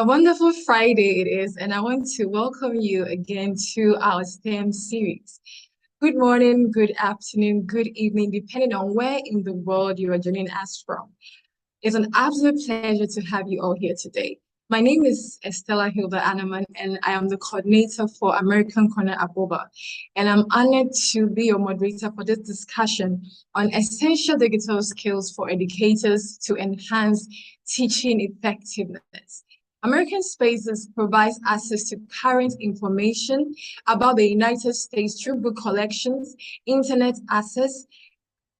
A wonderful Friday it is, and I want to welcome you again to our STEM series. Good morning, good afternoon, good evening, depending on where in the world you are joining us from. It's an absolute pleasure to have you all here today. My name is Estella Hilda Anneman, and I am the coordinator for American Corner Aboba. And I'm honored to be your moderator for this discussion on essential digital skills for educators to enhance teaching effectiveness. American Spaces provides access to current information about the United States through book collections, internet access,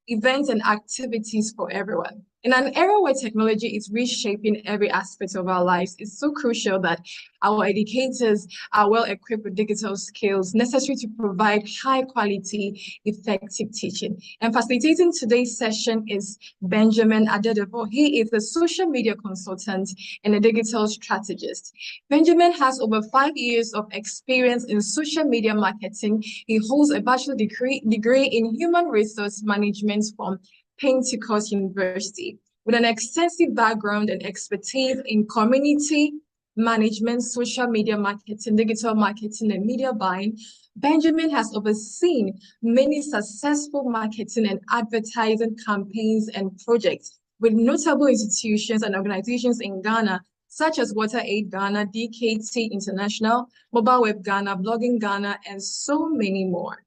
events and activities for everyone. In an era where technology is reshaping every aspect of our lives, it's so crucial that our educators are well equipped with digital skills necessary to provide high quality, effective teaching. And facilitating today's session is Benjamin Adedevo. He is a social media consultant and a digital strategist. Benjamin has over 5 years of experience in social media marketing. He holds a bachelor degree in human resource management from Pentecost University. With an extensive background and expertise in community management, social media marketing, digital marketing, and media buying, Benjamin has overseen many successful marketing and advertising campaigns and projects with notable institutions and organizations in Ghana, such as WaterAid Ghana, DKT International, Mobile Web Ghana, Blogging Ghana, and so many more.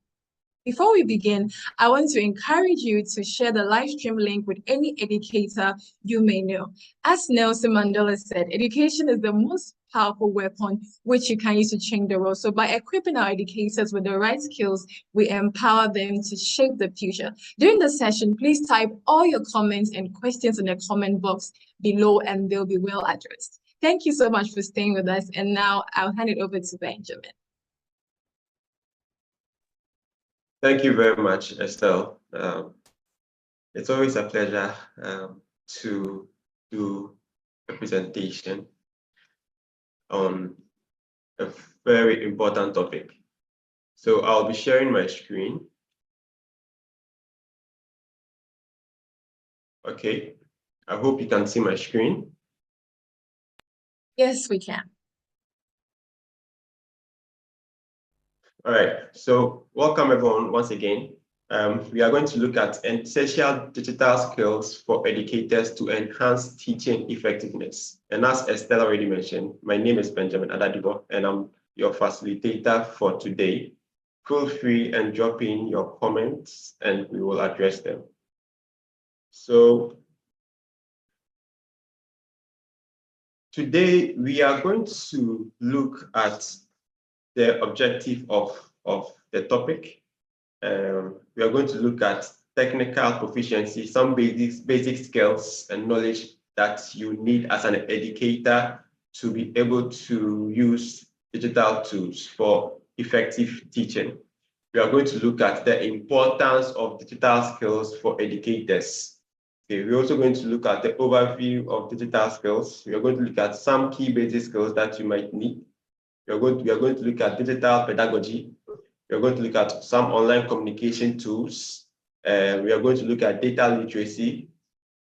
Before we begin, I want to encourage you to share the live stream link with any educator you may know. As Nelson Mandela said, education is the most powerful weapon which you can use to change the world. So by equipping our educators with the right skills, we empower them to shape the future. During the session, please type all your comments and questions in the comment box below and they'll be well addressed. Thank you so much for staying with us. And now I'll hand it over to Benjamin. Thank you very much, Estelle. It's always a pleasure to do a presentation on a very important topic. So I'll be sharing my screen. Okay, I hope you can see my screen. Yes, we can. All right, so welcome everyone once again. We are going to look at essential digital skills for educators to enhance teaching effectiveness. And as Estelle already mentioned, my name is Benjamin Adedevo, and I'm your facilitator for today. Feel free and drop in your comments and we will address them. So today we are going to look at the objective of the topic. We are going to look at technical proficiency, some basic skills and knowledge that you need as an educator to be able to use digital tools for effective teaching. We are going to look at the importance of digital skills for educators. Okay, we're also going to look at the overview of digital skills. We are going to look at some key basic skills that you might need. We are going to look at digital pedagogy. We are going to look at some online communication tools. We are going to look at data literacy,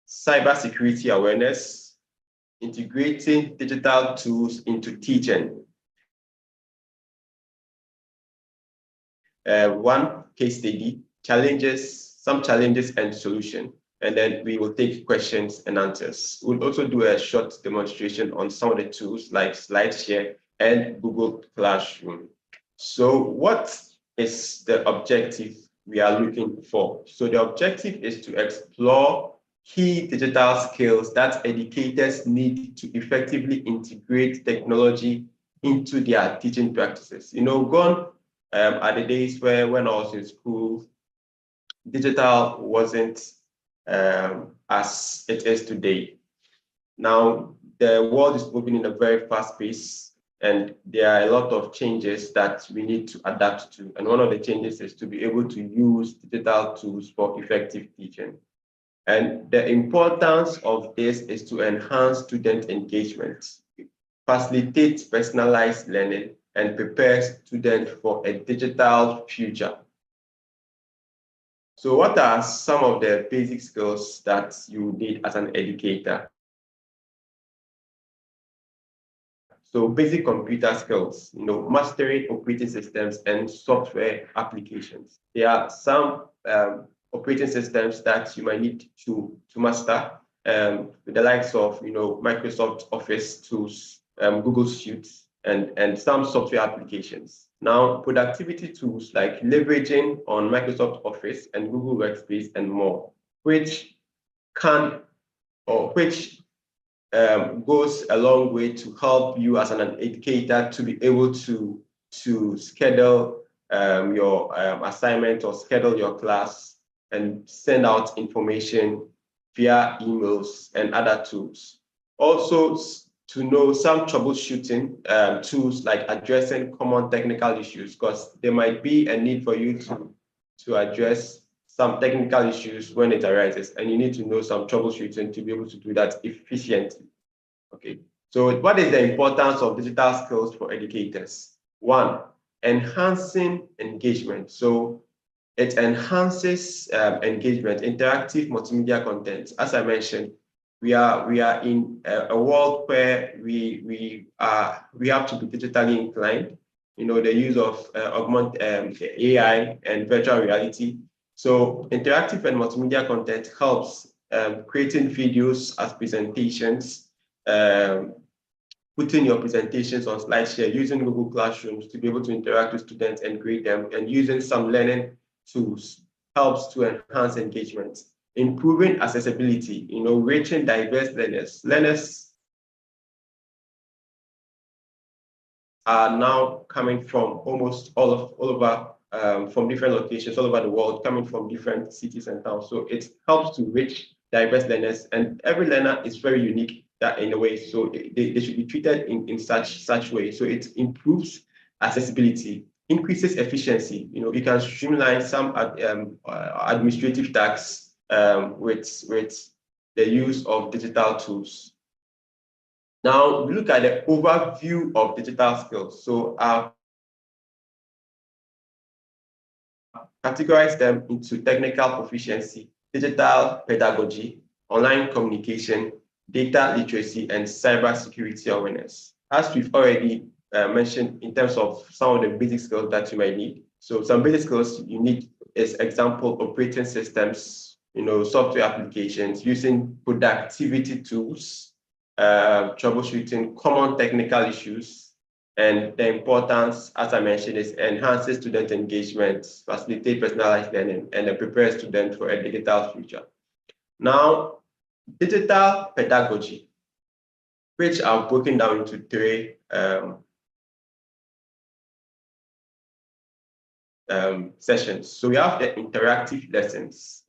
cybersecurity awareness, integrating digital tools into teaching. One case study, some challenges and solution, and then we will take questions and answers. We'll also do a short demonstration on some of the tools like SlideShare and Google Classroom. So what is the objective we are looking for? So the objective is to explore key digital skills that educators need to effectively integrate technology into their teaching practices. You know, gone are the days where when I was in school, digital wasn't as it is today. Now, the world is moving in a very fast pace, and there are a lot of changes that we need to adapt to. And one of the changes is to be able to use digital tools for effective teaching. And the importance of this is to enhance student engagement, facilitate personalized learning, and prepare students for a digital future. So what are some of the basic skills that you need as an educator? So basic computer skills, mastering operating systems and software applications. There are some operating systems that you might need to master, with the likes of Microsoft Office tools, Google Suite, and some software applications. Now, productivity tools like leveraging on Microsoft Office and Google Workspace and more, which goes a long way to help you as an educator to be able to schedule your assignment or schedule your class and send out information via emails and other tools. Also, to know some troubleshooting tools like addressing common technical issues, because there might be a need for you to address some technical issues when it arises, and you need to know some troubleshooting to be able to do that efficiently. Okay, so what is the importance of digital skills for educators? One, enhancing engagement. So it enhances engagement, interactive multimedia content. As I mentioned, we are in a world where we have to be digitally inclined. The use of AI and virtual reality. So interactive and multimedia content helps creating videos as presentations, putting your presentations on SlideShare, using Google Classrooms to be able to interact with students and grade them, and using some learning tools helps to enhance engagement. Improving accessibility, reaching diverse learners. Learners are now coming from almost all over, from different locations all over the world, coming from different cities and towns. So it helps to reach diverse learners, and every learner is very unique that in a way. So they should be treated in such way. So it improves accessibility, increases efficiency. You can streamline some administrative tasks with the use of digital tools. Now, we look at the overview of digital skills. So I'll categorize them into technical proficiency, digital pedagogy, online communication, data literacy, and cybersecurity awareness. As we've already mentioned in terms of some of the basic skills that you might need. So some basic skills you need is example, operating systems, software applications, using productivity tools, troubleshooting common technical issues, and the importance, as I mentioned, is enhances student engagement, facilitate personalized learning, and prepare students for a digital future. Now, digital pedagogy, which I've broken down into three sessions. So we have the interactive lessons,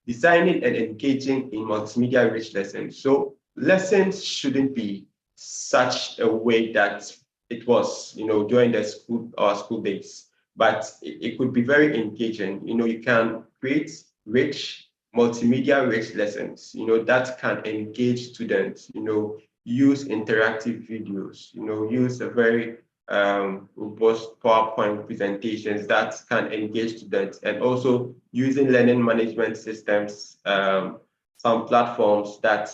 designing and engaging in multimedia-rich lessons. So lessons shouldn't be such a way that it was, during the school days, but it could be very engaging. You can create rich, multimedia-rich lessons, that can engage students, use interactive videos, use a very robust PowerPoint presentations that can engage students, and also using learning management systems, some platforms that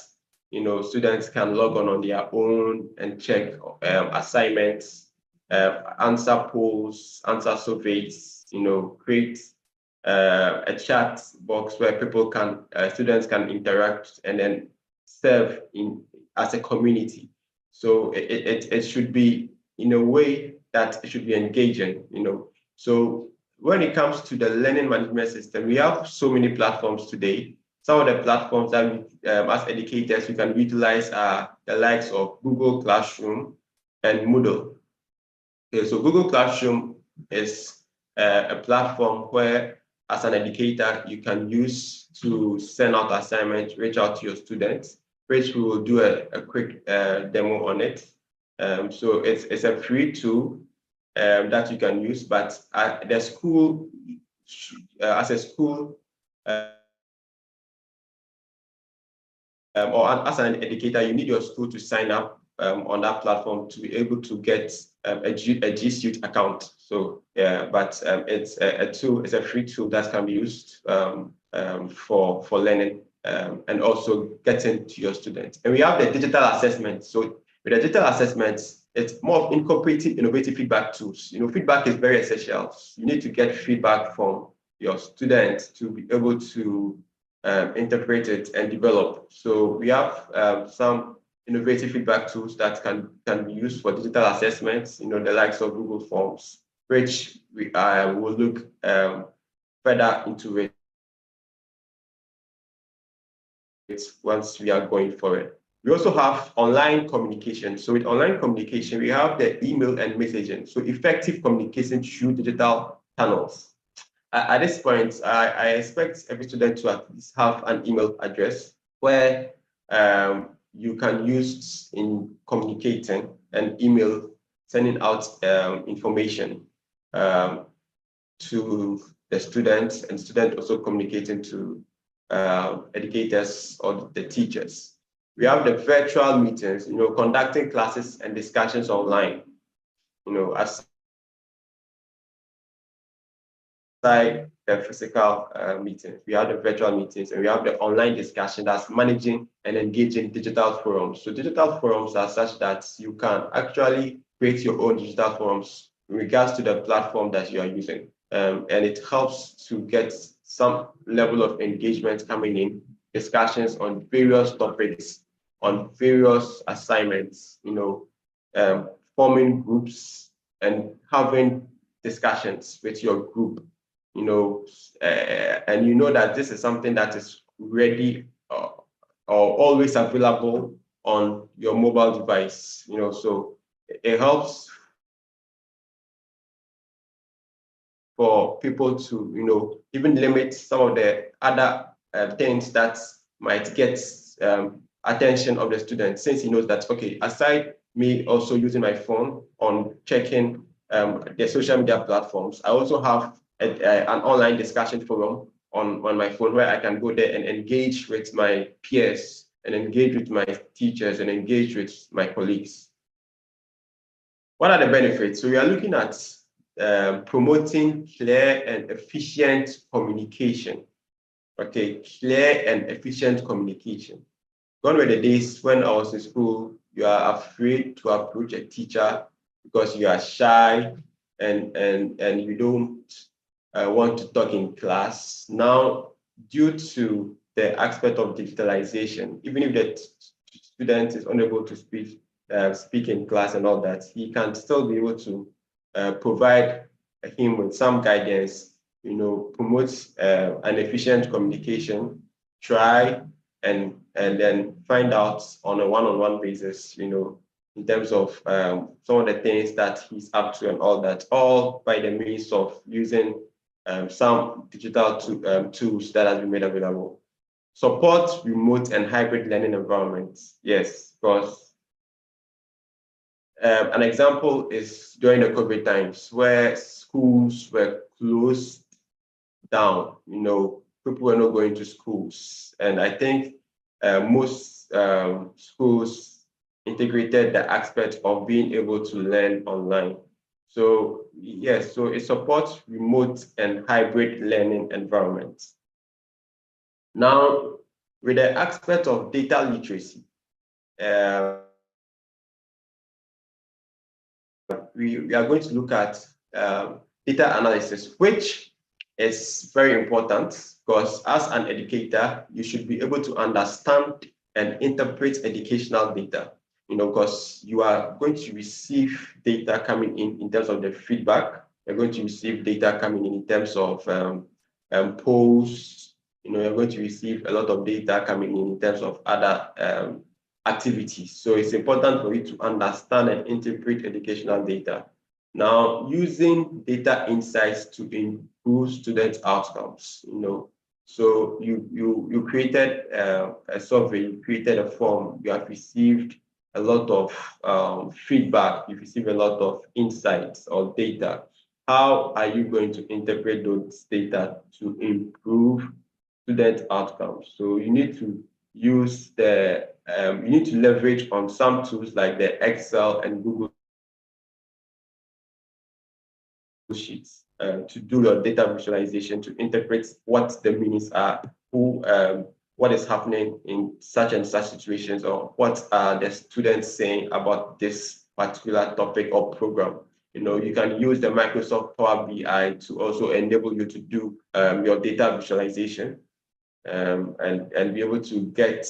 students can log on their own and check assignments, answer polls, answer surveys, create a chat box where students can interact and then serve as a community. So it should be in a way that it should be engaging, So when it comes to the learning management system, we have so many platforms today. Some of the platforms that we, as educators, we can utilize are the likes of Google Classroom and Moodle. Okay, so Google Classroom is a platform where, as an educator, you can use to send out assignments, reach out to your students, which we will do a quick demo on it. So it's a free tool that you can use, but at the school, as a school, or as an educator, you need your school to sign up on that platform to be able to get a G Suite account. So yeah, but it's a tool, it's a free tool that can be used for learning and also getting to your students. And we have the digital assessment. So with the digital assessments, it's more of incorporating innovative feedback tools. Feedback is very essential. You need to get feedback from your students to be able to interpret it and develop. So we have some innovative feedback tools that can be used for digital assessments, the likes of Google Forms, which we will look further into it once we are going forward. We also have online communication. So with online communication, we have the email and messaging. So effective communication through digital channels. At this point, I expect every student to at least have an email address where you can use in communicating, and email sending out information to the students, and students also communicating to educators or the teachers. We have the virtual meetings, conducting classes and discussions online, as the physical meetings. We have the virtual meetings, and we have the online discussion that's managing and engaging digital forums. So digital forums are such that you can actually create your own digital forums in regards to the platform that you are using. And it helps to get some level of engagement coming in, discussions on various topics, on various assignments, forming groups and having discussions with your group, and that this is something that is ready or always available on your mobile device, so it helps for people to, even limit some of the other things that might get attention of the student, since he knows that, okay, aside me also using my phone on checking the social media platforms, I also have an online discussion forum on my phone where I can go there and engage with my peers, and engage with my teachers, and engage with my colleagues. What are the benefits? So we are looking at promoting clear and efficient communication. Okay, clear and efficient communication. Gone were the days when I was in school, you are afraid to approach a teacher because you are shy and you don't want to talk in class. Now, due to the aspect of digitalization, even if the student is unable to speak in class and all that, he can still be able to provide him with some guidance, promote an efficient communication, try and then find out on a one-on-one basis, in terms of some of the things that he's up to and all that, all by the means of using some digital tools that has been made available. Support remote and hybrid learning environments. Yes, because an example is during the COVID times where schools were closed down, people were not going to schools. And I think most schools integrated the aspect of being able to learn online. So yes, so it supports remote and hybrid learning environments. Now, with the aspect of data literacy, we are going to look at data analysis, which is very important because as an educator, you should be able to understand and interpret educational data, because you are going to receive data coming in terms of the feedback. You're going to receive data coming in terms of polls. You're going to receive a lot of data coming in terms of other activities. So it's important for you to understand and interpret educational data. Now, using data insights to improve student outcomes, so you created a survey, you created a form, you have received a lot of feedback, you've received a lot of insights or data. How are you going to interpret those data to improve student outcomes? So you need to use you need to leverage on some tools like the Excel and Google Sheets to do your data visualization, to interpret what the meanings are, what is happening in such and such situations, or what are the students saying about this particular topic or program. You can use the Microsoft Power BI to also enable you to do your data visualization and be able to get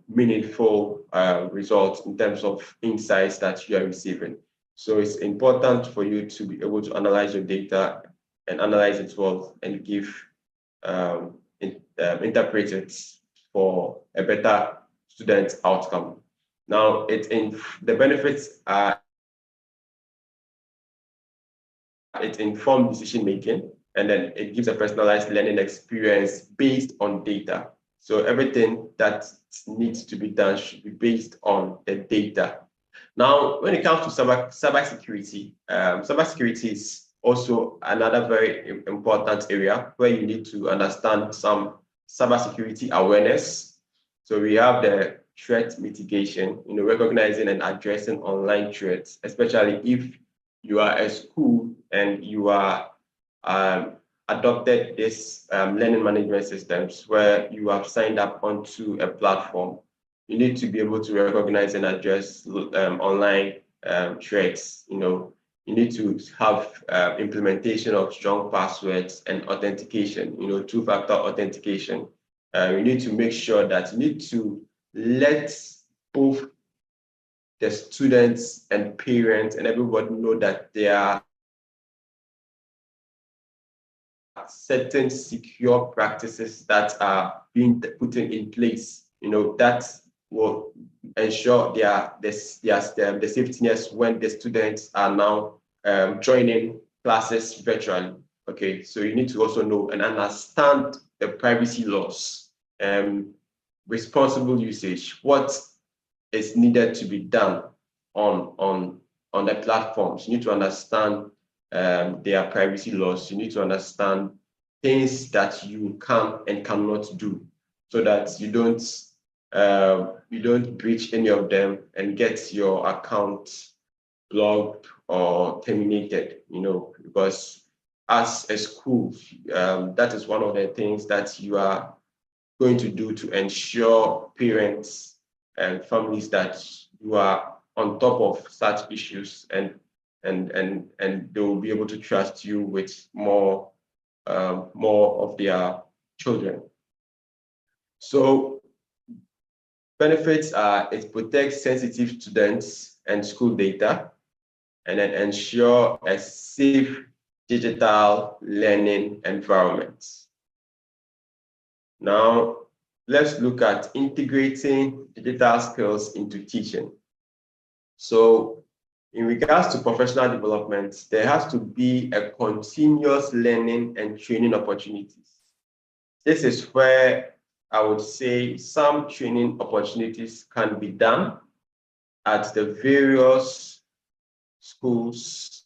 meaningful results in terms of insights that you are receiving. So it's important for you to be able to analyze your data and analyze it well and interpret it for a better student outcome. Now, the benefits are it informs decision making, and then it gives a personalized learning experience based on data. So everything that needs to be done should be based on the data. Now, when it comes to cybersecurity, cybersecurity is also another very important area where you need to understand some cybersecurity awareness. So we have the threat mitigation, recognizing and addressing online threats, especially if you are a school and you are adopted this learning management systems where you have signed up onto a platform. You need to be able to recognize and address online threats. You need to have implementation of strong passwords and authentication, two-factor authentication. You need to make sure that you need to let both the students and parents and everybody know that there are certain secure practices that are being put in place, that will ensure the safetiness when the students are now joining classes virtually. Okay, so you need to also know and understand the privacy laws, responsible usage, what is needed to be done on the platforms. You need to understand their privacy laws. You need to understand things that you can and cannot do, so that you don't breach any of them and get your account blocked or terminated. Because as a school, that is one of the things that you are going to do to ensure parents and families that you are on top of such issues and they will be able to trust you with more of their children. So benefits are it protects sensitive students and school data, and then ensure a safe digital learning environment. Now, let's look at integrating digital skills into teaching. So in regards to professional development, there has to be a continuous learning and training opportunities. This is where I would say some training opportunities can be done at the various schools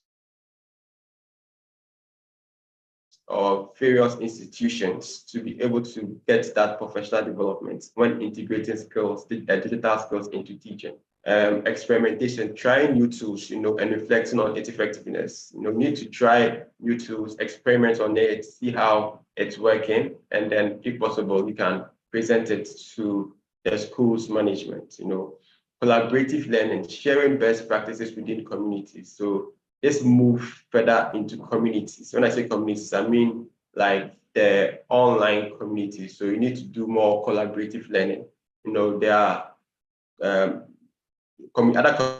or various institutions to be able to get that professional development when integrating skills, digital skills into teaching. Experimentation, trying new tools, and reflecting on its effectiveness. You need to try new tools, experiment on it, see how it's working, and then, if possible, you can present it to the school's management. Collaborative learning, sharing best practices within communities. So let's move further into communities. When I say communities, I mean like the online community. So you need to do more collaborative learning. There are other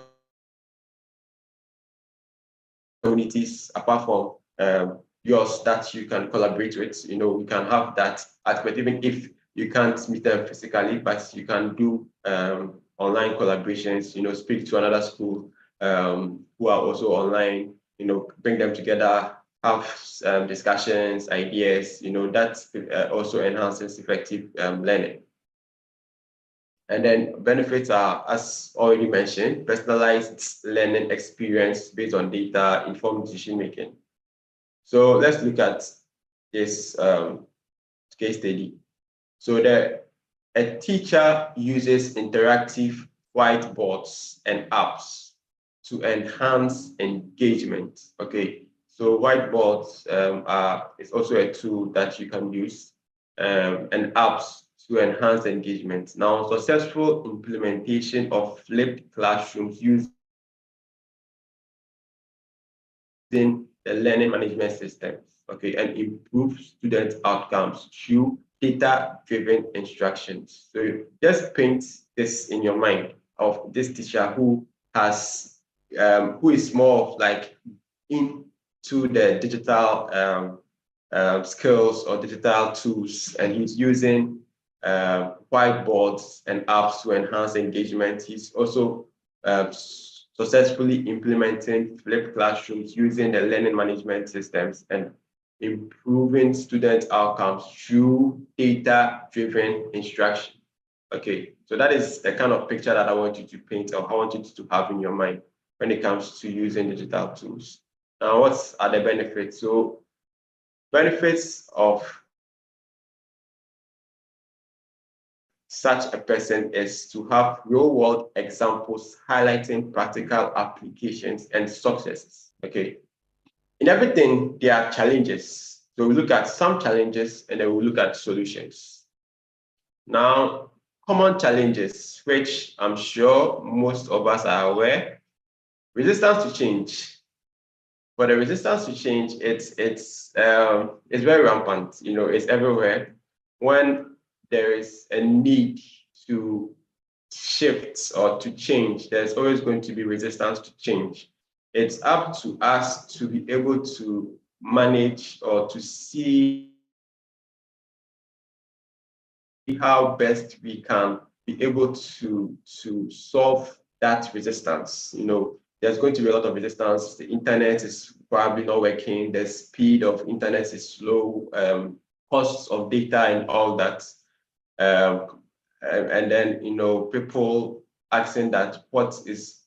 communities apart from yours that you can collaborate with. You can have that aspect, even if you can't meet them physically, but you can do online collaborations, speak to another school who are also online, bring them together, have discussions, ideas, that also enhances effective learning. And then benefits are, as already mentioned, personalized learning experience based on data, informed decision making. So let's look at this case study. So a teacher uses interactive whiteboards and apps to enhance engagement. Okay, so whiteboards is also a tool that you can use, and apps to enhance engagement. Now, successful implementation of flipped classrooms using the learning management systems, okay, and improve student outcomes through data-driven instructions. So just paint this in your mind of this teacher who has, who is more of like into the digital skills or digital tools, and he's using whiteboards and apps to enhance engagement. He's also successfully implementing flipped classrooms using the learning management systems and improving student outcomes through data-driven instruction. Okay, so that is the kind of picture that I want you to paint, or I want you to have in your mind when it comes to using digital tools. Now, what are the benefits? So, benefits of such a person is to have real-world examples highlighting practical applications and successes. Okay, in everything there are challenges. So we look at some challenges and then we look at solutions. Now, common challenges, which I'm sure most of us are aware: resistance to change. For the resistance to change, it's very rampant. You know, it's everywhere. When there is a need to shift or to change, there's always going to be resistance to change. It's up to us to be able to manage or to see how best we can be able to solve that resistance. You know, there's going to be a lot of resistance. The internet is probably not working. The speed of internet is slow. Costs of data and all that. And then, you know, people asking that what is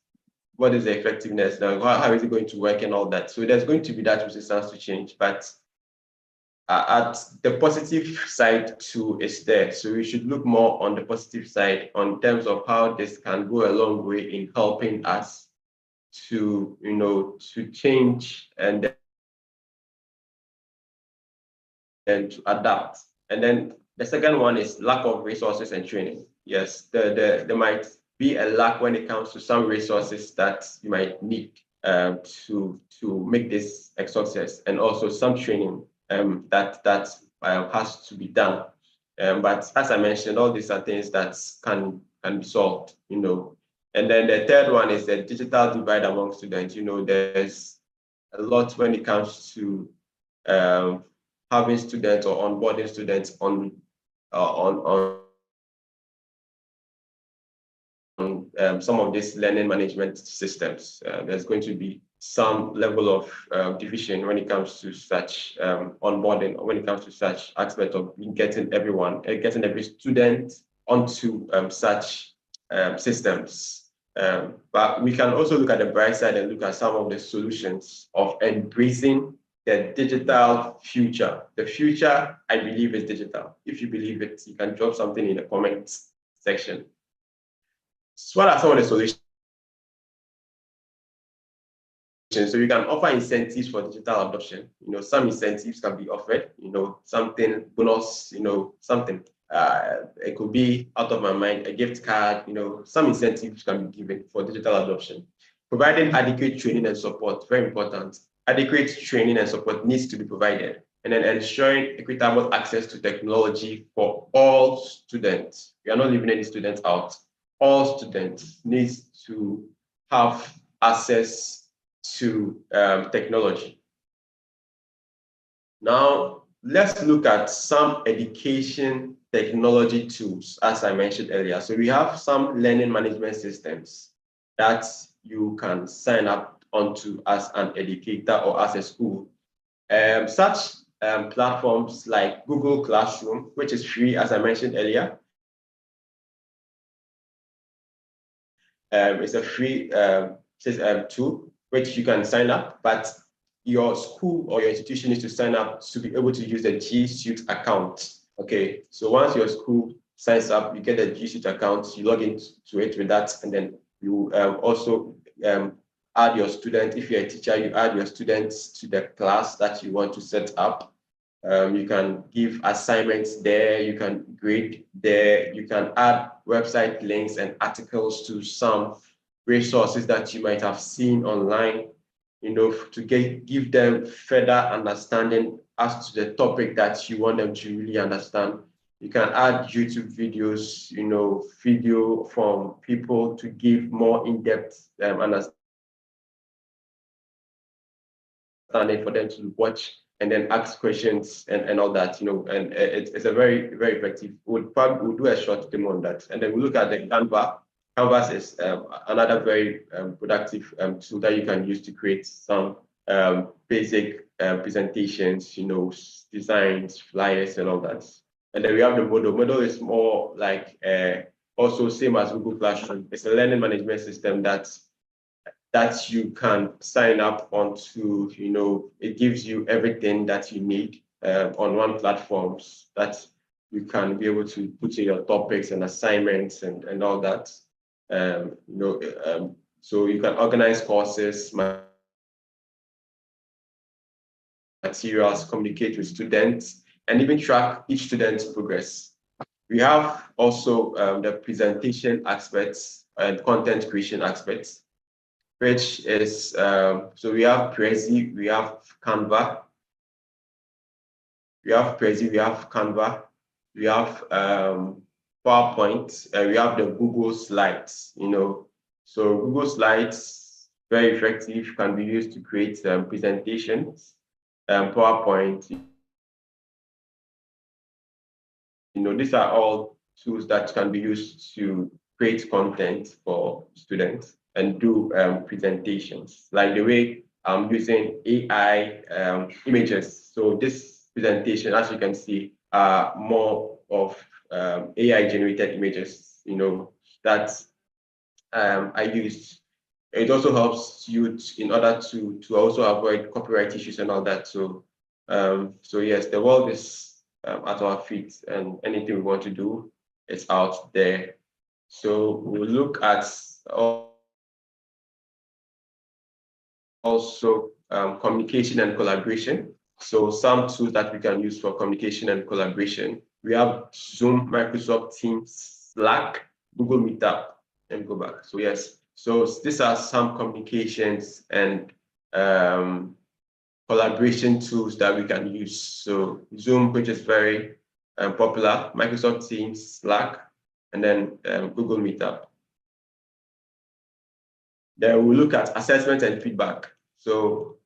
the effectiveness now? How is it going to work and all that? So there's going to be that resistance to change, but at the positive side too is there. So we should look more on the positive side on terms of how this can go a long way in helping us to, you know, to change and then to adapt. And then the second one is lack of resources and training. Yes, there might be a lack when it comes to some resources that you might need to make this a success, and also some training that has to be done. But as I mentioned, all these are things that can be solved, you know. And then the third one is the digital divide among students. You know, there's a lot when it comes to having students or onboarding students on some of these learning management systems. There's going to be some level of division when it comes to such onboarding, or when it comes to such aspect of getting every student onto such systems. But we can also look at the bright side and look at some of the solutions of embracing the digital future. The future, I believe, is digital. If you believe it, you can drop something in the comments section. So what are some of the solutions? So you can offer incentives for digital adoption. You know, some incentives can be offered, you know, something bonus, you know, something. It could be, out of my mind, a gift card, you know, some incentives can be given for digital adoption. Providing adequate training and support, very important. Adequate training and support needs to be provided. And then ensuring equitable access to technology for all students. We are not leaving any students out. All students need to have access to technology. Now, let's look at some education technology tools, as I mentioned earlier. So we have some learning management systems that you can sign up onto as an educator or as a school. Such platforms like Google Classroom, which is free, as I mentioned earlier. It's a free tool which you can sign up, but your school or your institution needs to sign up to be able to use the G Suite account. Okay, so once your school signs up, you get a G Suite account, you log into it with that, and then you also add your student. If you're a teacher, you add your students to the class that you want to set up. You can give assignments there, you can grade there, you can add website links and articles to some resources that you might have seen online, to give them further understanding as to the topic that you want them to really understand. You can add YouTube videos, video from people to give more in-depth understanding for them to watch and then ask questions and all that, and it's a very, very effective. We'll do a short demo on that. And then we'll look at the Canva. Canvas is another very productive tool that you can use to create some basic presentations, designs, flyers, and all that. And then we have the Moodle. Moodle is more like also same as Google Classroom. It's a learning management system that you can sign up onto. It gives you everything that you need on one platform that you can be able to put in your topics and assignments and all that. So you can organize courses, materials, communicate with students, and even track each student's progress. We have also the presentation aspects and content creation aspects, which is, so we have Prezi, we have Canva, we have Canva, we have PowerPoint, and we have the Google Slides, So Google Slides, very effective, can be used to create presentations. PowerPoint, these are all tools that can be used to create content for students and do presentations, like the way I'm using AI images. So this presentation, as you can see, are more of AI generated images, that I used. It also helps you in order to also avoid copyright issues and all that. So yes, the world is at our feet, and anything we want to do is out there. So we'll look at also communication and collaboration. So some tools that we can use for communication and collaboration. We have Zoom, Microsoft Teams, Slack, Google Meetup, and go back. So yes, so these are some communications and collaboration tools that we can use. So Zoom, which is very popular, Microsoft Teams, Slack, and then Google Meetup. Then we'll look at assessment and feedback. So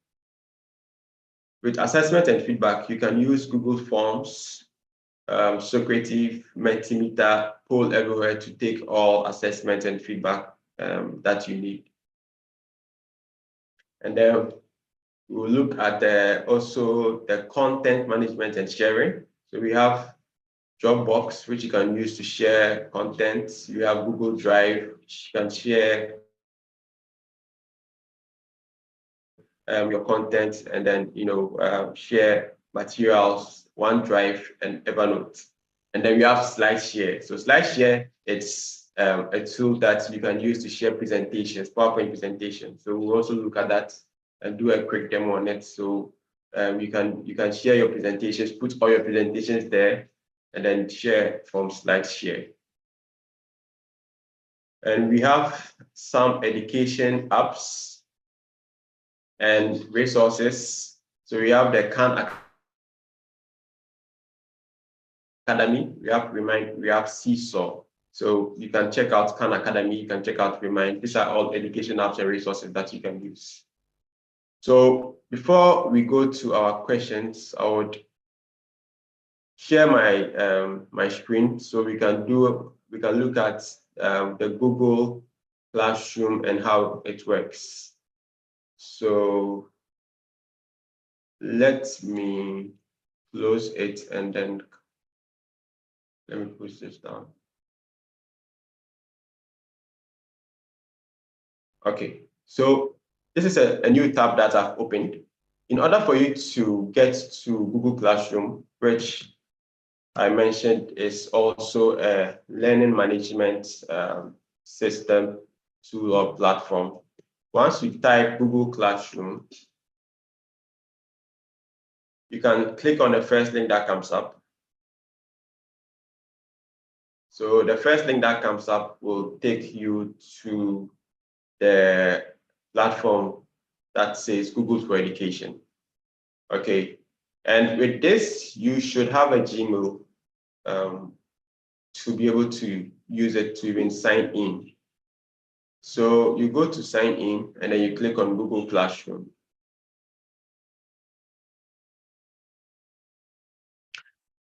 with assessment and feedback, you can use Google Forms, Socrative, Mentimeter, Poll Everywhere to take all assessment and feedback that you need. And then we'll look at also the content management and sharing. So we have Dropbox, which you can use to share content. You have Google Drive, which you can share your content, and then share materials, OneDrive, and Evernote. And then we have SlideShare. So SlideShare, it's a tool that you can use to share presentations, PowerPoint presentations. So we'll also look at that and do a quick demo on it. So you can share your presentations, put all your presentations there, and then share from SlideShare. And we have some education apps and resources. So we have the Khan Academy, we have Remind, we have Seesaw. So you can check out Khan Academy, you can check out Remind. These are all education apps and resources that you can use. So before we go to our questions, I would share my screen so we can look at the Google Classroom and how it works. So let me close it and then let me push this down. Okay, so this is a new tab that I've opened. In order for you to get to Google Classroom, which I mentioned is also a learning management system tool or platform. Once you type Google Classroom, you can click on the first link that comes up. So the first link that comes up will take you to the platform that says Google for Education. Okay, and with this, you should have a Gmail to be able to use it to even sign in. So you go to sign in and then you click on Google Classroom.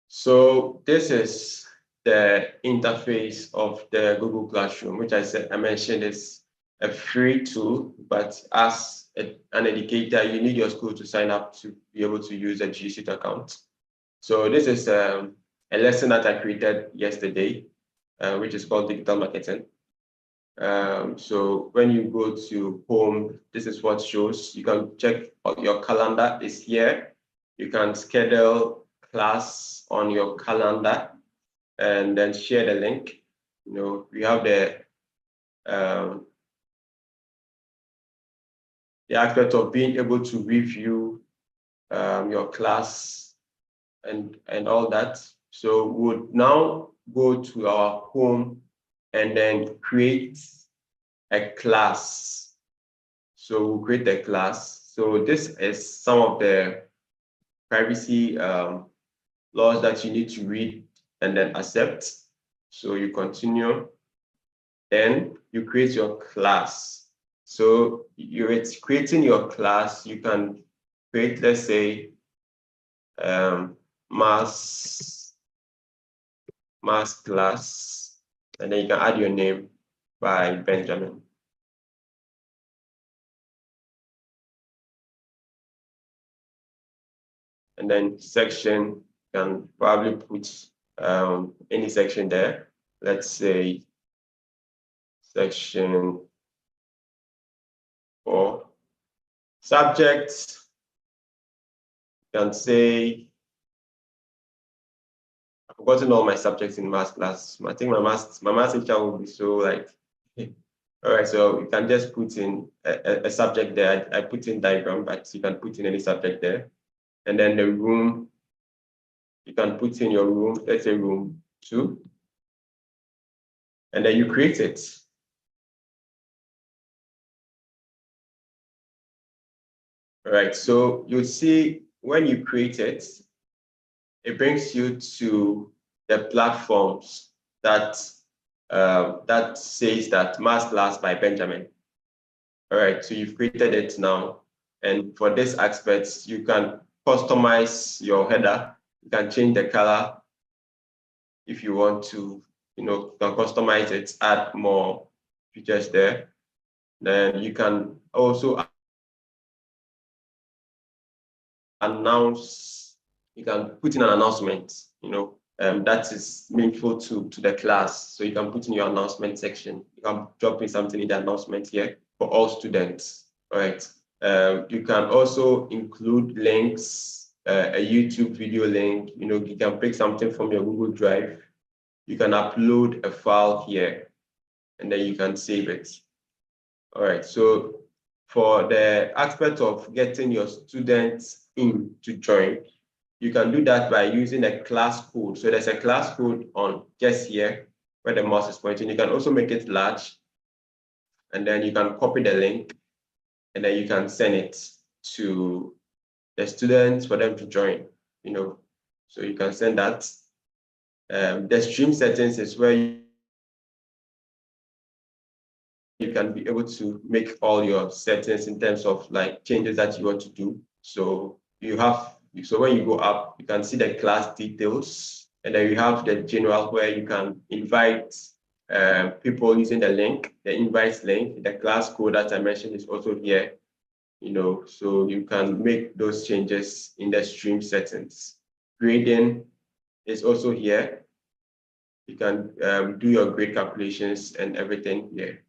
So this is the interface of the Google Classroom, which I mentioned is a free tool, but as an educator, you need your school to sign up to be able to use a G Suite account. So this is a lesson that I created yesterday, which is called digital marketing. So when you go to home, this is what shows. You can check your calendar is here. You can schedule class on your calendar and then share the link. You know, we have the aspect of being able to review your class and all that. So we would now go to our home and then create a class. So we'll create a class. So this is some of the privacy laws that you need to read and then accept. So you continue, then you create your class. So you're creating your class. You can create, let's say, math class, and then you can add your name by Benjamin. And then section, you can probably put any section there. Let's say section 4. Subjects, you can say, I've forgotten all my subjects in math class. I think my math teacher will be so like, all right, so you can just put in a subject there. I put in diagram, but you can put in any subject there. And then the room, you can put in your room, let's say room 2. And then you create it. All right, so you'll see when you create it, it brings you to the platforms that that says that math class by Benjamin. All right, so you've created it now. And for this aspect, you can customize your header. You can change the color if you want to, you know, you can customize it, add more features there. Then you can also announce, you can put in an announcement, you know, that is meaningful to the class. So you can put in your announcement section. You can drop in something in the announcement here for all students, right? You can also include links, a YouTube video link. You know, you can pick something from your Google Drive. You can upload a file here, and then you can save it. All right, so for the aspect of getting your students in to join, you can do that by using a class code. So there's a class code on just here where the mouse is pointing. You can also make it large, and then you can copy the link, and then you can send it to the students for them to join, you know. So you can send that. The stream settings is where you can be able to make all your settings in terms of like changes that you want to do. So you have, so when you go up, you can see the class details, and then you have the general where you can invite people using the link, the invite link. The class code that I mentioned is also here, you know, so you can make those changes in the stream settings. Grading is also here. You can do your grade calculations and everything here.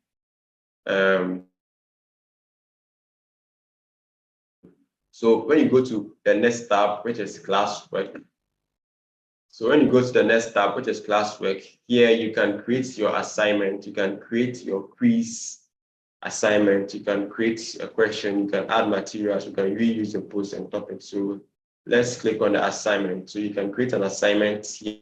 So when you go to the next tab, which is classwork. So when you go to the next tab, which is classwork, here you can create your assignment. You can create your quiz assignment. You can create a question. You can add materials. You can reuse the post and topics. So let's click on the assignment. So you can create an assignment here.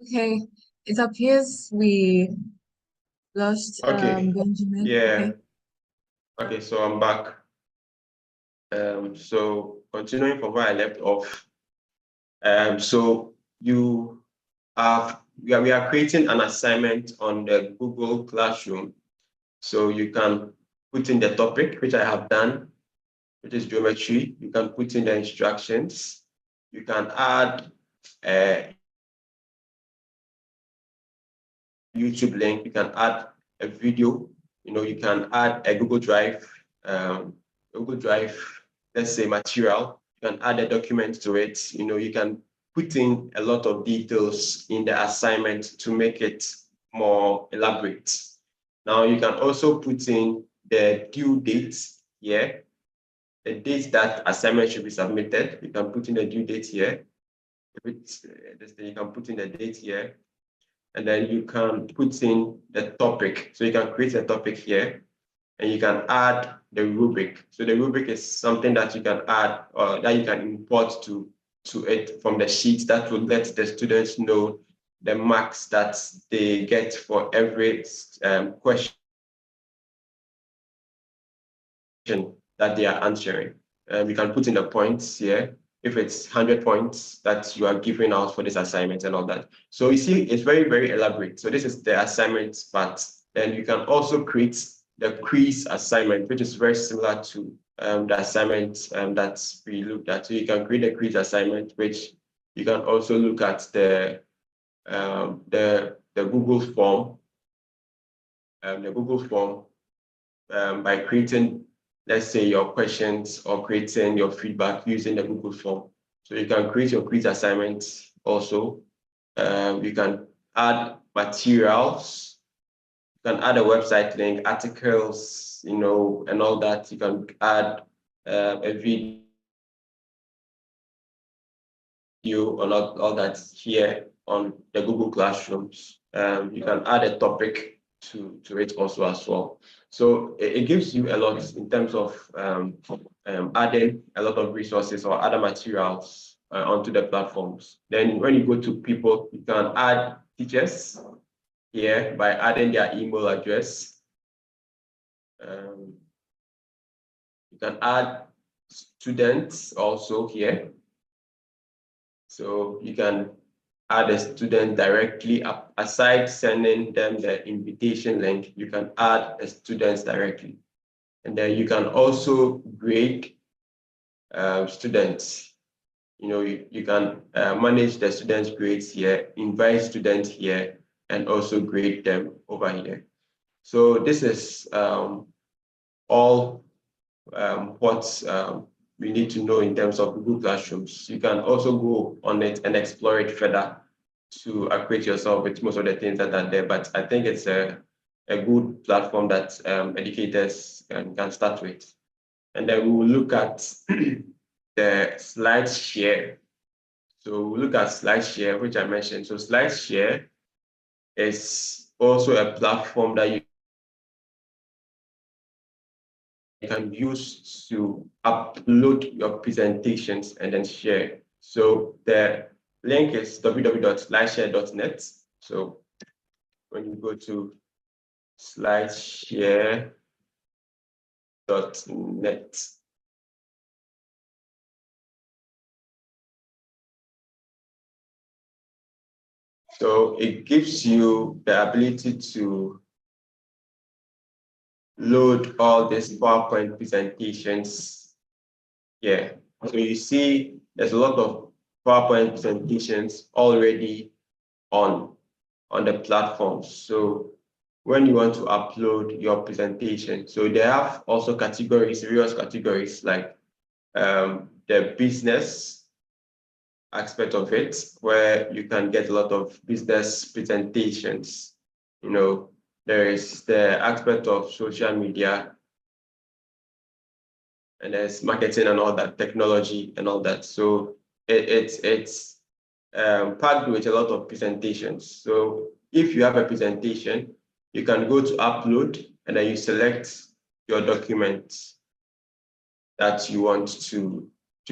Okay, it appears we lost Okay. Benjamin. Yeah. Okay. Okay, so I'm back. So continuing from where I left off. So we are creating an assignment on the Google Classroom. So you can put in the topic, which I have done, which is geometry. You can put in the instructions. You can add a YouTube link. You can add a video. You can add a Google Drive, let's say material. You can add a document to it. You can put in a lot of details in the assignment to make it more elaborate. Now you can also put in the due dates here, the date that assignment should be submitted. You can put in the due date here. If it's you can put in the date here, and then you can put in the topic. So you can create a topic here, and you can add the rubric. So the rubric is something that you can add or that you can import to it from the sheet that will let the students know the marks that they get for every question that they are answering. You can put in the points here, if it's 100 points that you are giving out for this assignment and all that. So you see, it's very, very elaborate. So this is the assignment part. Then you can also create the quiz assignment, which is very similar to the assignment that we looked at. So you can create a quiz assignment, which you can also look at the Google form, by creating, let's say, your questions or creating your feedback using the Google form. So you can create your quiz assignments also. You can add materials. You can add a website link, articles, and all that. You can add a video and all that here on the Google Classrooms. You can add a topic to it also as well. So it gives you a lot in terms of adding a lot of resources or other materials onto the platforms. Then when you go to people, you can add teachers here by adding their email address. You can add students also here. So you can add a student directly aside sending them the invitation link. You can add a student directly, and then you can also grade students. You can manage the students' grades here, invite students here, and also grade them over here. So this is all what we need to know in terms of Google Classrooms. You can also go on it and explore it further to acquaint yourself with most of the things that are there. But I think it's a good platform that educators can start with. And then we will look at the SlideShare. So we'll look at SlideShare, which I mentioned. So SlideShare is also a platform that you can use to upload your presentations and then share. So the link is www.slideshare.net. So when you go to slideshare.net, so it gives you the ability to load all these PowerPoint presentations here. So you see there's a lot of PowerPoint presentations already on the platform. So when you want to upload your presentation. So they have also categories, various categories like the business aspect of it, where you can get a lot of business presentations. You know, there is the aspect of social media, and there's marketing and all that, technology and all that. So it's packed with a lot of presentations. So if you have a presentation, you can go to upload and then you select your document that you want to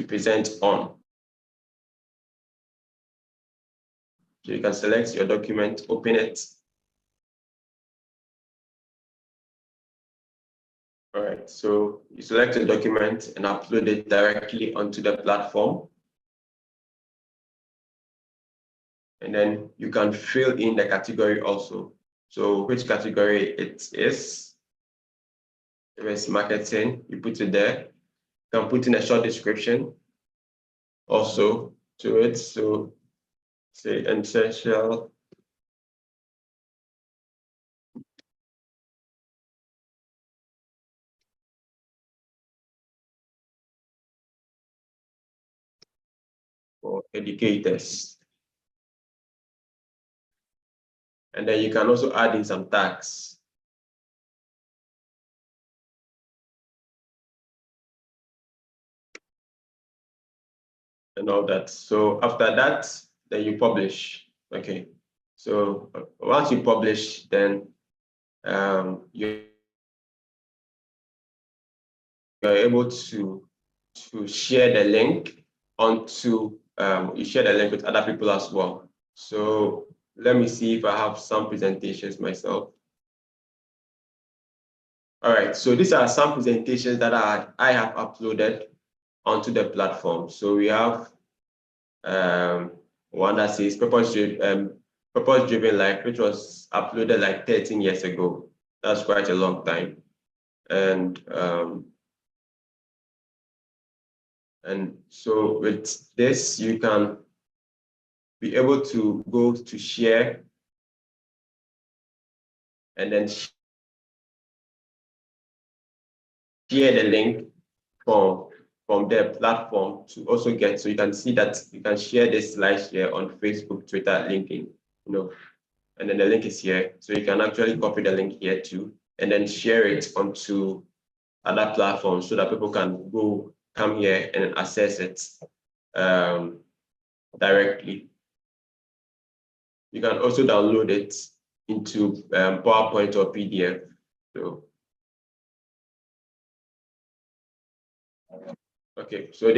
present on. So you can select your document, open it. All right, so you select a document and upload it directly onto the platform. And then you can fill in the category also. So which category it is. If it's marketing, you put it there. You can put in a short description also to it. So say essential for educators. And then you can also add in some tags. And all that. So after that, then you publish. Okay. So once you publish, then you're able to share the link onto you share the link with other people as well. So let me see if I have some presentations myself. All right, so these are some presentations that I have uploaded onto the platform. So we have one that says purpose-driven life, which was uploaded like 13 years ago. That's quite a long time. And so with this, you can be able to go to share and then share the link from the platform to also get, so you can see that you can share this slide here on Facebook, Twitter, LinkedIn, you know, and then the link is here. So you can actually copy the link here too, and then share it onto other platforms so that people can come here and access it directly. You can also download it into PowerPoint or PDF. So, okay, so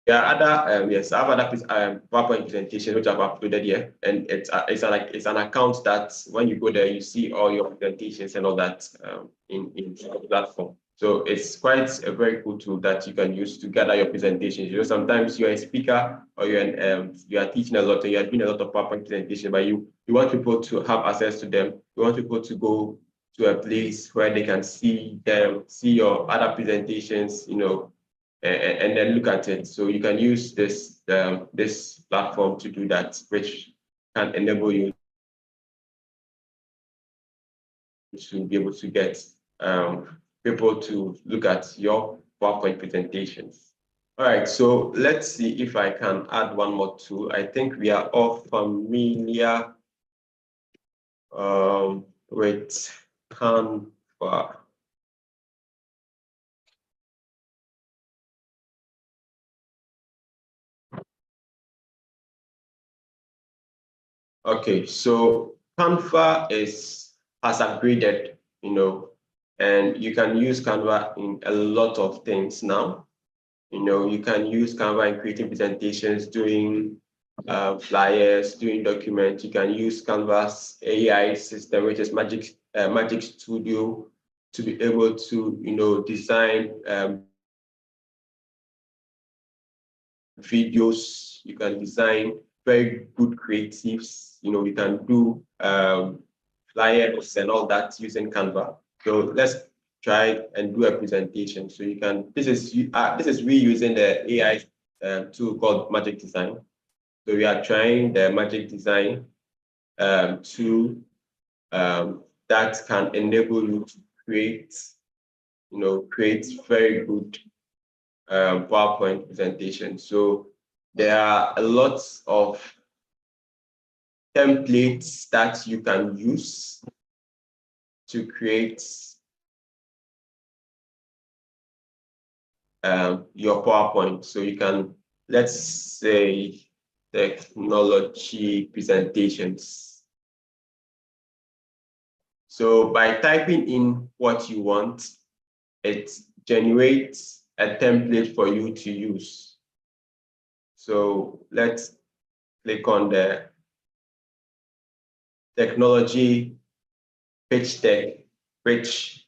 there are other yes, I have other PowerPoint presentations which I've uploaded here, and it's an account that when you go there, you see all your presentations and all that in the platform. So it's quite a very cool tool that you can use to gather your presentations. You know, sometimes you're a speaker or you are teaching a lot and you are doing a lot of PowerPoint presentations, but you want people to have access to them. You want people to go to a place where they can see your other presentations, you know, and then look at it. So you can use this this platform to do that, which can enable you to be able to get people to look at your PowerPoint presentations. All right, so let's see if I can add one more tool. I think we are all familiar with Canva. Okay, so Canva has upgraded, you know, and you can use Canva in a lot of things now. You know, you can use Canva in creating presentations, doing flyers, doing documents. You can use Canva's AI system, which is Magic Studio, to be able to, you know, design videos. You can design very good creatives. You know, you can do flyers and all that using Canva. So let's try and do a presentation. So you can, this is reusing the AI tool called Magic Design. So we are trying the Magic Design tool that can enable you to create very good PowerPoint presentation. So there are a lot of templates that you can use to create your PowerPoint. So you can, let's say, technology presentations. So by typing in what you want, it generates a template for you to use. So let's click on the technology pitch deck, which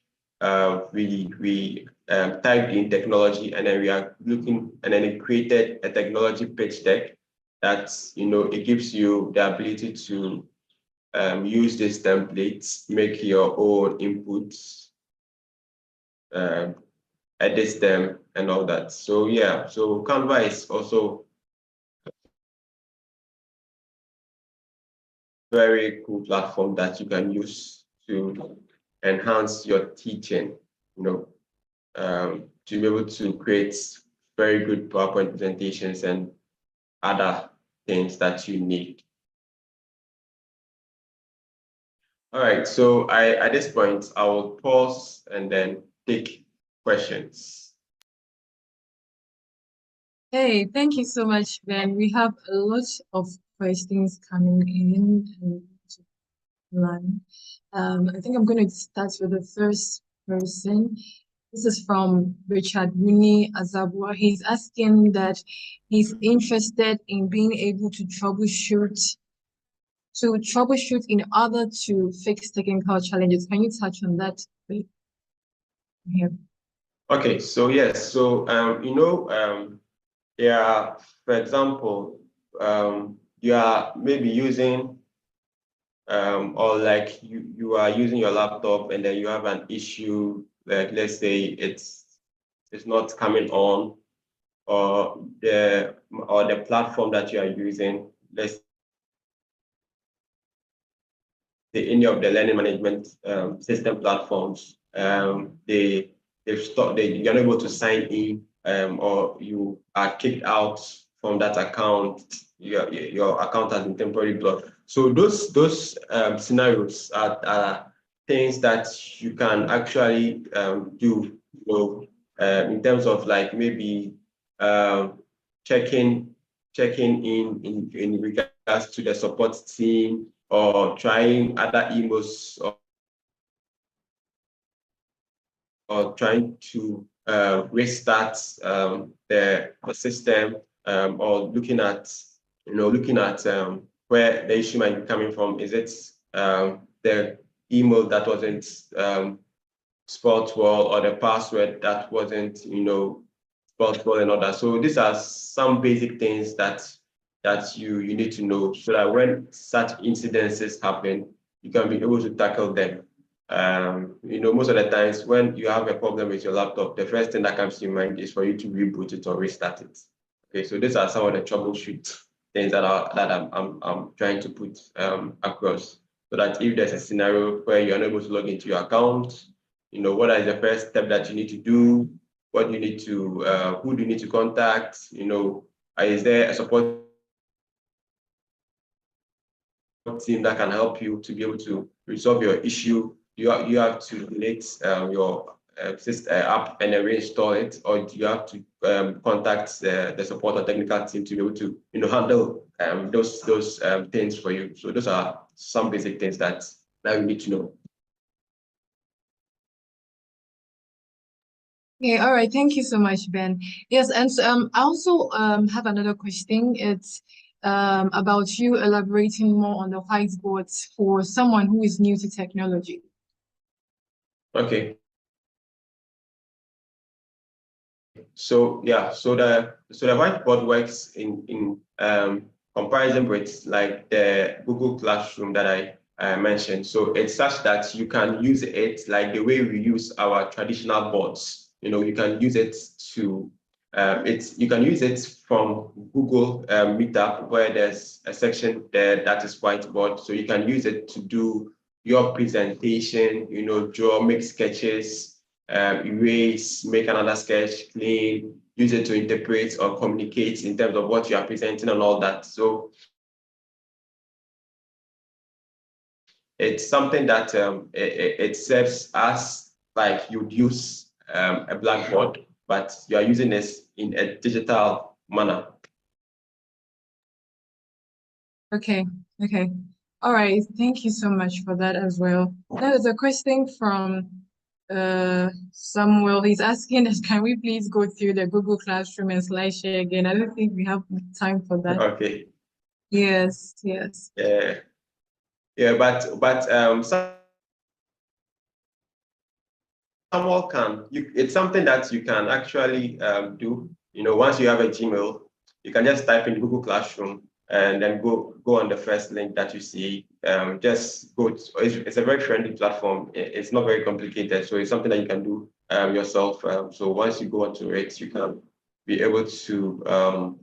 we typed in technology, and then we are looking, and then it created a technology pitch deck that, it gives you the ability to use these templates, make your own inputs, edit them, and all that. So yeah, so Canva is also a very cool platform that you can use to enhance your teaching, to be able to create very good PowerPoint presentations and other things that you need. All right, so at this point, I will pause and then take questions. Hey, thank you so much, Ben. We have a lot of questions coming in line. I think I'm going to start with the first person. This is from Richard Muni Azabua. He's asking that he's interested in being able to troubleshoot in order to fix technical challenges. Can you touch on that? Here. Okay, so yes, so yeah, for example, you are maybe using or like you are using your laptop and then you have an issue, like let's say it's not coming on, or the platform that you are using, let's say any of the learning management system platforms, you're not able to sign in, or you are kicked out from that account, your account has been temporarily blocked. So those scenarios are things that you can actually do, in terms of like maybe checking in regards to the support team, or trying other emails, or trying to restart the system, or looking at where the issue might be coming from. Is it the email that wasn't spelled well, or the password that wasn't spelled well, and all that? So these are some basic things that you need to know, so that when such incidences happen, you can be able to tackle them. Most of the times when you have a problem with your laptop, the first thing that comes to your mind is for you to reboot it or restart it. Okay, so these are some of the troubleshoot things that I'm trying to put across, so that if there's a scenario where you're unable to log into your account, what is the first step that you need to do? What do you need to, who do you need to contact? Is there a support team that can help you to be able to resolve your issue? You have to delete your system app and then reinstall it, or you have to contact the support or technical team to be able to handle those things for you. So those are some basic things that you need to know. Okay, all right. Thank you so much, Ben. Yes, and so, I also have another question. It's about you elaborating more on the whiteboards for someone who is new to technology. Okay. So yeah, so the whiteboard works in comparison with like the Google Classroom that I mentioned. So it's such that you can use it like the way we use our traditional boards. You can use it to You can use it from Google Meetup, where there's a section there that is whiteboard. So you can use it to do your presentation, draw, make sketches, erase, make another sketch, clean, use it to interpret or communicate in terms of what you are presenting and all that. So it's something that it serves as like you'd use a blackboard, but you are using this in a digital manner. Okay. All right. Thank you so much for that as well. Now there's a question from Samuel. He's asking us, can we please go through the Google Classroom and SlideShare again? I don't think we have time for that. Okay. Yes. Yeah, but Samuel it's something that you can actually do. Once you have a Gmail, you can just type in Google Classroom and then go on the first link that you see. Just go. It's a very friendly platform. It's not very complicated, so it's something that you can do yourself. So once you go onto it, you can be able to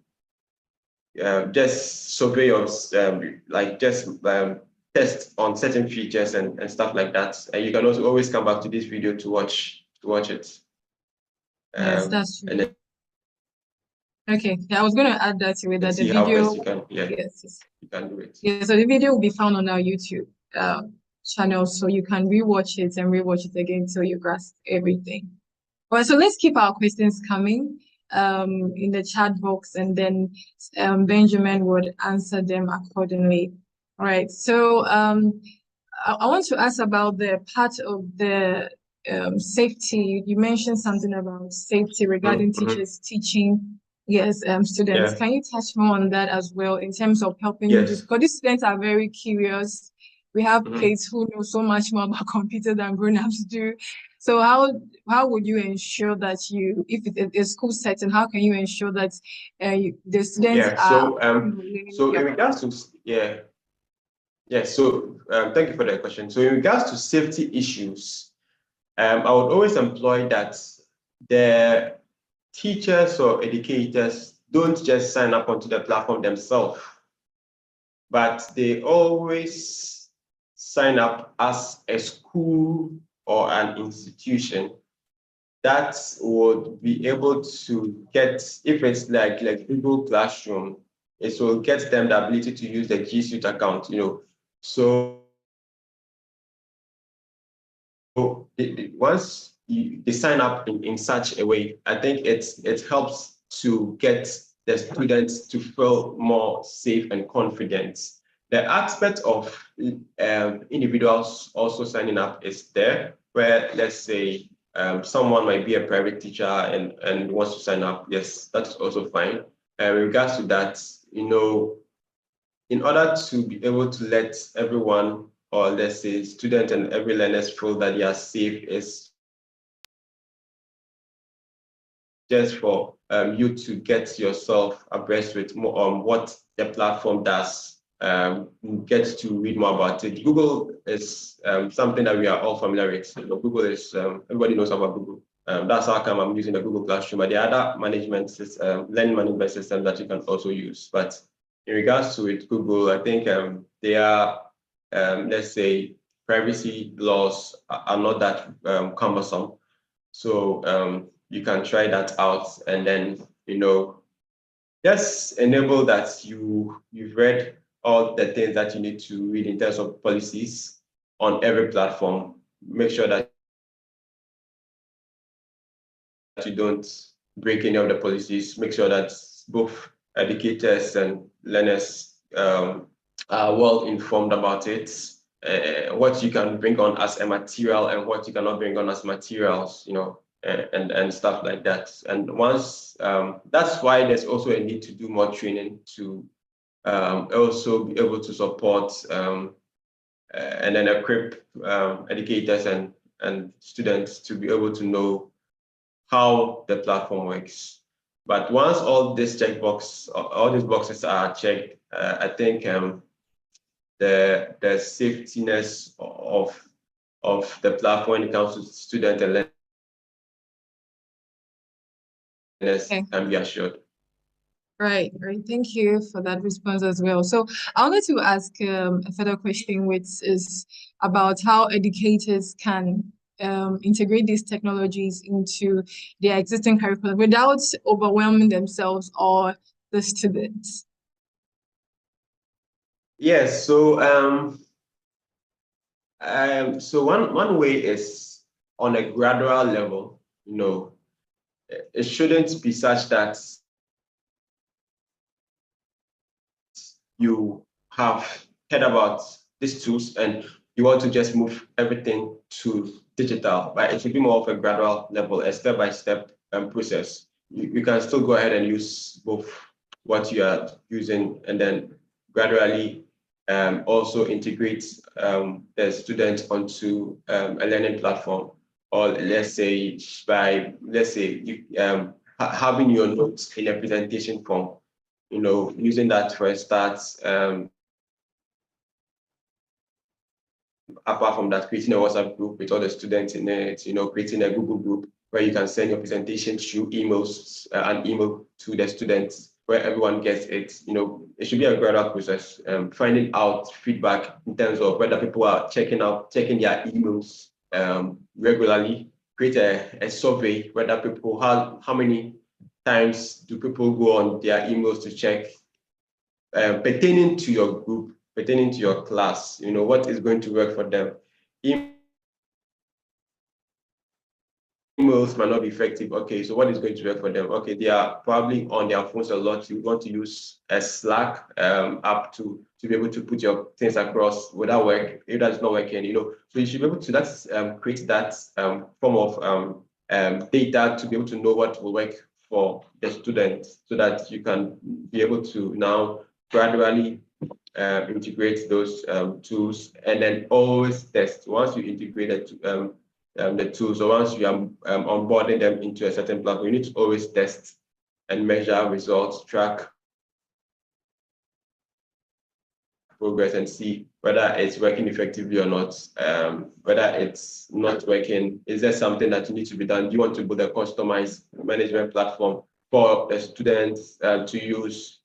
just survey your test on certain features and stuff like that. And you can also always come back to this video to watch it. Yes, that's true. And then okay, I was going to add that to it, that the see how video. best you can, Yes. you can do it. Yeah, so the video will be found on our YouTube channel, so you can rewatch it and rewatch it again till you grasp everything. All right, so let's keep our questions coming in the chat box, and then Benjamin would answer them accordingly. All right, so I want to ask about the part of the safety. You mentioned something about safety regarding teachers teaching, yes, students. Yeah. Can you touch more on that as well in terms of helping you? Because these students are very curious. We have kids who know so much more about computers than grown-ups do. So how would you ensure that if it's a school setting, how can you ensure that the students are so in regards to so thank you for that question. So in regards to safety issues, I would always employ that the teachers or educators don't just sign up onto the platform themselves, but they always sign up as a school or an institution that would be able to get, if it's like Google Classroom, it will get them the ability to use the G Suite account, So once they sign up in such a way, I think it helps to get the students to feel more safe and confident. The aspect of individuals also signing up is there, where let's say someone might be a private teacher and wants to sign up. Yes, that's also fine. In regards to that, in order to be able to let everyone, or let's say student and every learners, feel that they are safe, is just for you to get yourself abreast with more on what the platform does, get to read more about it. Google is something that we are all familiar with. Google is, everybody knows about Google. That's how come I'm using the Google Classroom, but there are other management system, learning management systems that you can also use. But in regards to it, Google, I think they are, let's say, privacy laws are not that cumbersome. So you can try that out, and then just enable that you've read all the things that you need to read in terms of policies on every platform. Make sure that you don't break any of the policies. Make sure that both educators and learners are well informed about it. What you can bring on as a material and what you cannot bring on as materials, and stuff like that. And once that's why there's also a need to do more training to also be able to support and then equip educators and students to be able to know how the platform works. But once all these boxes are checked, I think the safetiness of the platform when it comes to student and can be assured. Right. Thank you for that response as well. So I wanted to ask a further question, which is about how educators can integrate these technologies into their existing curriculum without overwhelming themselves or the students. Yes. So one way is on a gradual level. It shouldn't be such that you have heard about these tools and you want to just move everything to digital, but it should be more of a gradual level, a step-by-step process. You can still go ahead and use both what you are using and then gradually also integrate the student onto a learning platform, or let's say having your notes in a presentation form, using that for a start. Apart from that, creating a WhatsApp group with all the students in it, creating a Google group where you can send your presentation through emails, an email to the students where everyone gets it. It should be a gradual process. Finding out feedback in terms of whether people are checking their emails regularly. Create a survey whether people, how many times do people go on their emails to check pertaining to your group, pertaining to your class, what is going to work for them. Emails might not be effective. Okay, so what is going to work for them? Okay, they are probably on their phones a lot. You want to use a Slack app to be able to put your things across. Would that work? If that's not working, so you should be able to create that form of data to be able to know what will work for the student, so that you can be able to now gradually integrate those tools, and then always test. Once you integrate the tools, so once you are onboarding them into a certain platform, you need to always test and measure results, track progress, and see whether it's working effectively or not. Whether it's not working, is there something that you need to be done? Do you want to build a customized management platform for the students to use,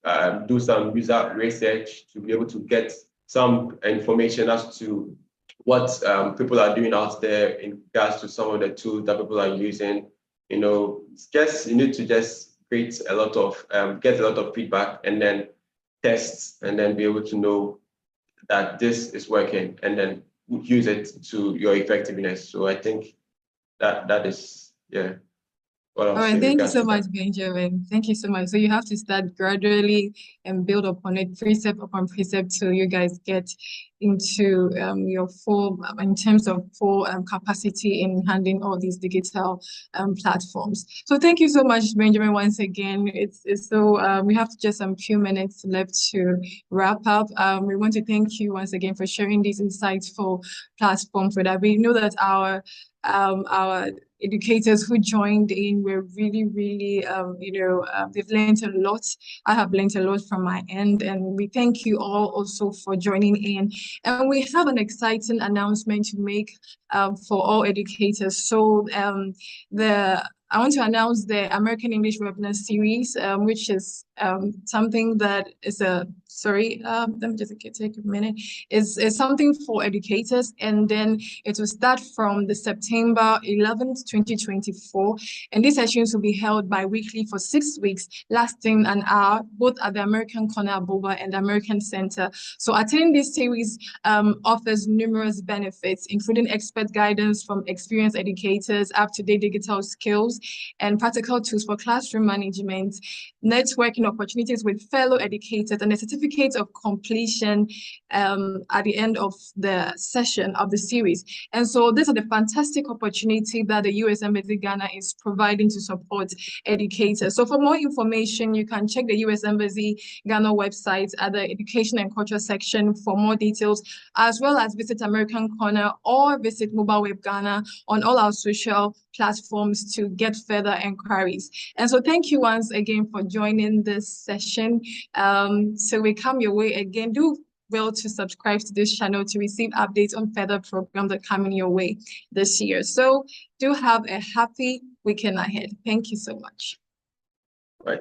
do some user research to be able to get some information as to what people are doing out there in regards to some of the tools that people are using? You need to just create a lot of, get a lot of feedback, and then test, and then be able to know that this is working, and then use it to your effectiveness. So I think that is, yeah. All right, thank you so much, Benjamin. Thank you so much. So you have to start gradually and build upon it, precept upon precept, till you guys get into your full, in terms of full capacity in handling all these digital platforms. So thank you so much, Benjamin, once again. It's so we have just a few minutes left to wrap up. We want to thank you once again for sharing these insightful platforms for that. We know that our educators who joined in were really, really, they've learned a lot. I have learned a lot from my end, and we thank you all also for joining in. And we have an exciting announcement to make for all educators. So I want to announce the American English webinar series, which is something that is let me just take a minute. It's something for educators, and then it will start from the September 11th, 2024. And these sessions will be held bi-weekly for 6 weeks, lasting an hour, both at the American Corner Boba and the American Center. So attending this series offers numerous benefits, including expert guidance from experienced educators, up-to-date digital skills, and practical tools for classroom management, networking opportunities with fellow educators, and a certificate of completion at the end of the session of the series. And so this is a fantastic opportunity that the U.S. Embassy Ghana is providing to support educators. So for more information, you can check the U.S. Embassy Ghana website at the Education and Culture section for more details, as well as visit American Corner or visit Mobile Web Ghana on all our social platforms to get further inquiries. And so thank you once again for joining this session. So we come your way again. Do well to subscribe to this channel to receive updates on further programs that are coming your way this year. So do have a happy weekend ahead. Thank you so much. Right.